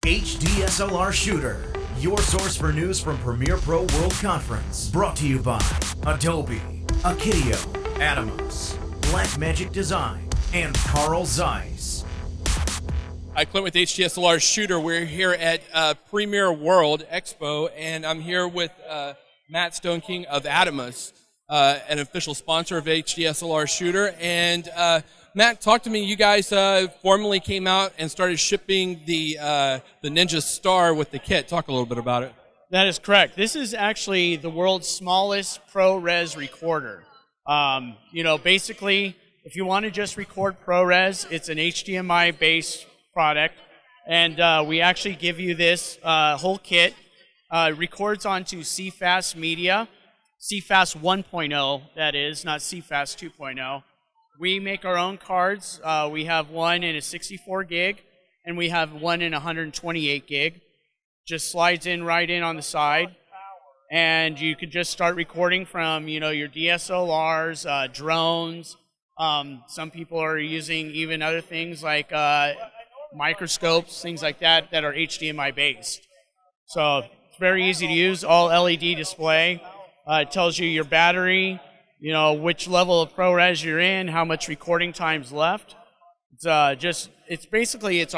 HDSLR Shooter, your source for news from Premier Pro World Conference. Brought to you by Adobe, Akitio, Atomos, Blackmagic Design, and Carl Zeiss. Hi, Clint with HDSLR Shooter. We're here at Premier World Expo, and I'm here with Matt Stoneking of Atomos, an official sponsor of HDSLR Shooter. And Matt, talk to me. You guys formally came out and started shipping the Ninja Star with the kit. Talk a little bit about it. That is correct. This is actually the world's smallest ProRes recorder. Basically, if you want to just record ProRes, it's an HDMI-based product, and we actually give you this whole kit. Records onto CFast media, CFast 1.0, that is, not CFast 2.0. We make our own cards. We have one in a 64 gig, and we have one in 128 gig. Just slides in right in on the side, and you could just start recording from your DSLRs, drones. Some people are using even other things like microscopes, things like that are HDMI based. So it's very easy to use, all LED display. It tells you your battery, which level of ProRes you're in, how much recording time's left. It's our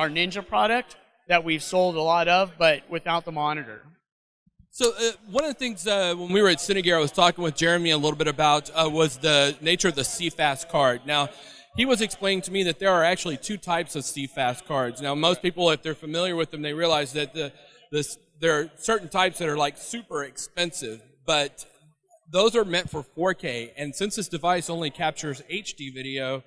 Ninja product that we've sold a lot of, but without the monitor. So one of the things when we were at Cinegear, I was talking with Jeremy a little bit about was the nature of the CFast card. Now, he was explaining to me that there are actually two types of CFast cards. Now, most people, if they're familiar with them, they realize that there are certain types that are like super expensive, but those are meant for 4K. And since this device only captures HD video,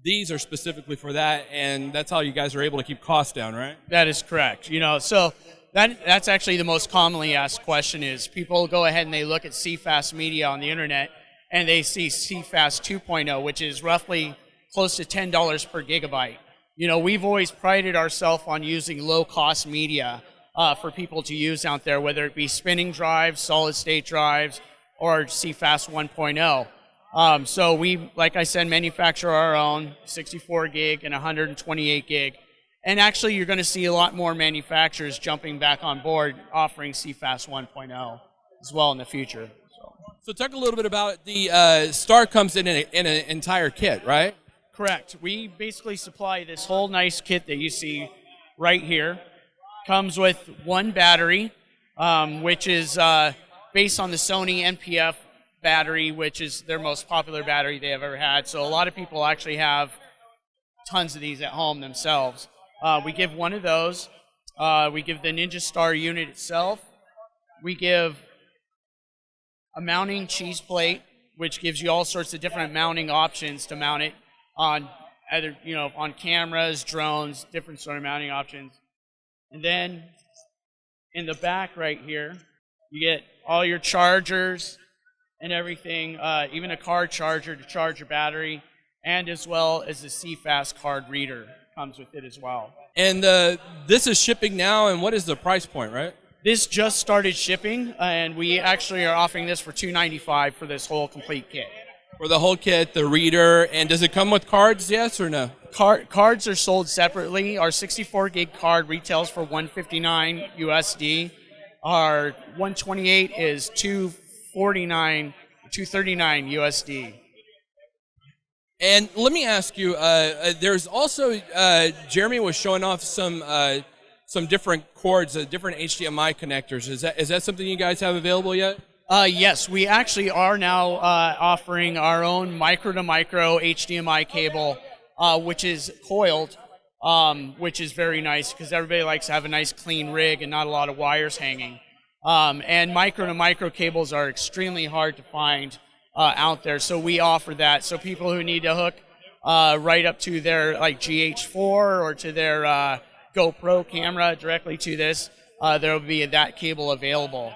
these are specifically for that, and that's how you guys are able to keep costs down, right? That is correct. So that's actually the most commonly asked question is people go ahead and they look at CFast media on the internet, and they see CFast 2.0, which is roughly close to $10 per gigabyte. We've always prided ourselves on using low-cost media for people to use out there, whether it be spinning drives, solid-state drives, or CFast 1.0. So we, like I said, manufacture our own 64 gig and 128 gig. And actually, you're going to see a lot more manufacturers jumping back on board offering CFast 1.0 as well in the future. So talk a little bit about the Star comes in an entire kit, right? Correct. We basically supply this whole nice kit that you see right here. Comes with one battery, which is based on the Sony NPF battery, which is their most popular battery they have ever had. So a lot of people actually have tons of these at home themselves. We give one of those. We give the Ninja Star unit itself. We give a mounting cheese plate, which gives you all sorts of different mounting options to mount it on either, on cameras, drones, different sort of mounting options. And then in the back right here, you get all your chargers and everything, even a car charger to charge your battery, and as well as the CFast card reader comes with it as well. And this is shipping now, and what is the price point, right? This just started shipping, and we actually are offering this for $295 for this whole complete kit. For the whole kit, the reader, and does it come with cards, yes or no? Cards are sold separately. Our 64 gig card retails for $159 USD. Our 128 is $239 USD. And let me ask you, there's also, Jeremy was showing off some different cords, different HDMI connectors. Is that something you guys have available yet? Yes, we actually are now offering our own micro-to-micro HDMI cable, which is coiled, which is very nice because everybody likes to have a nice clean rig and not a lot of wires hanging. And micro-to-micro cables are extremely hard to find out there, so we offer that. So people who need to hook right up to their GH4 or to their GoPro camera directly to this, there will be that cable available.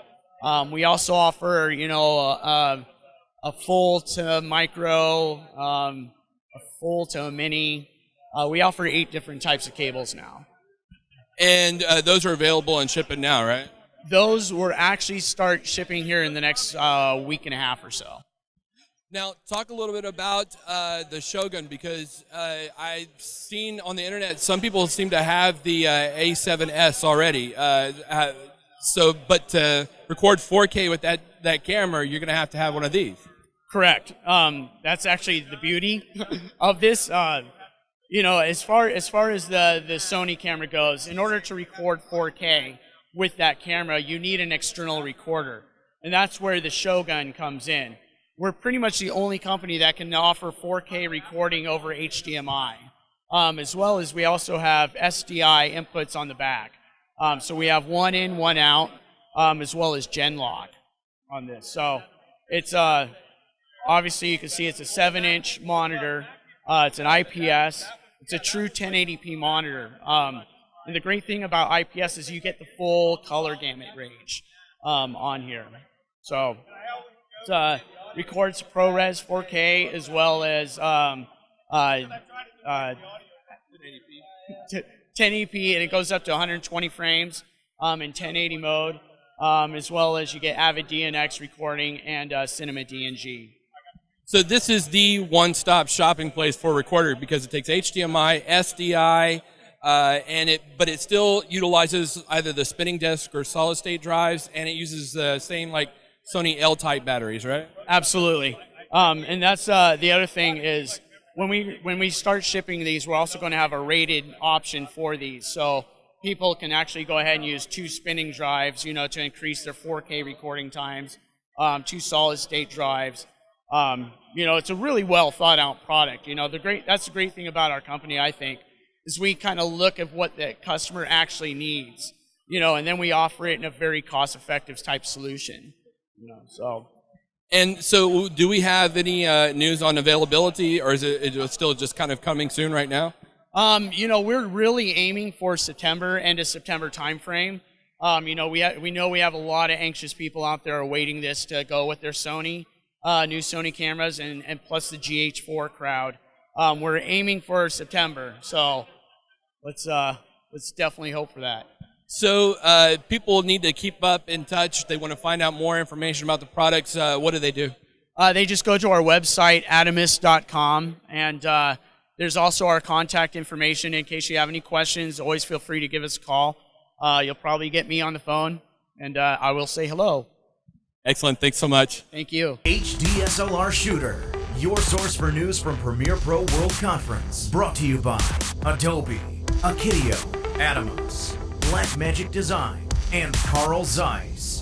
We also offer, a full to micro, a full to a mini. We offer 8 different types of cables now. And those are available and shipping now, right? Those will actually start shipping here in the next week and a half or so. Now, talk a little bit about the Shogun, because I've seen on the internet some people seem to have the A7S already. But to record 4K with that camera, you're going to have one of these. Correct. That's actually the beauty of this. As far as the Sony camera goes, in order to record 4K with that camera, you need an external recorder, and that's where the Shogun comes in. We're pretty much the only company that can offer 4K recording over HDMI, as well as we also have SDI inputs on the back. So we have one in, one out, as well as Genlock on this. So it's obviously you can see it's a 7-inch monitor. It's an IPS. It's a true 1080p monitor. And the great thing about IPS is you get the full color gamut range on here. So it records ProRes 4K as well as 1080p, and it goes up to 120 frames in 1080 mode, as well as you get Avid DNX recording and Cinema DNG. So this is the one-stop shopping place for a recorder, because it takes HDMI, SDI, but it still utilizes either the spinning disk or solid-state drives, and it uses the same like Sony L-type batteries, right? Absolutely. And that's the other thing is when we start shipping these, we're also going to have a rated option for these, so people can actually go ahead and use 2 spinning drives, to increase their 4K recording times, 2 solid-state drives. It's a really well thought out product. That's the great thing about our company, I think, is we kind of look at what the customer actually needs, and then we offer it in a very cost-effective type solution. And so, do we have any news on availability, or is it still just kind of coming soon right now? We're really aiming for end of September timeframe. We know we have a lot of anxious people out there awaiting this to go with their Sony. New Sony cameras and plus the GH4 crowd. We're aiming for September, so let's definitely hope for that. So people need to keep up in touch. They want to find out more information about the products. What do they do? They just go to our website, atomos.com, and there's also our contact information in case you have any questions. Always feel free to give us a call. You'll probably get me on the phone, and I will say hello. Excellent. Thanks so much. Thank you. HDSLR Shooter, your source for news from Premier Pro World Conference. Brought to you by Adobe, Akitio, Atomos, Blackmagic Design, and Carl Zeiss.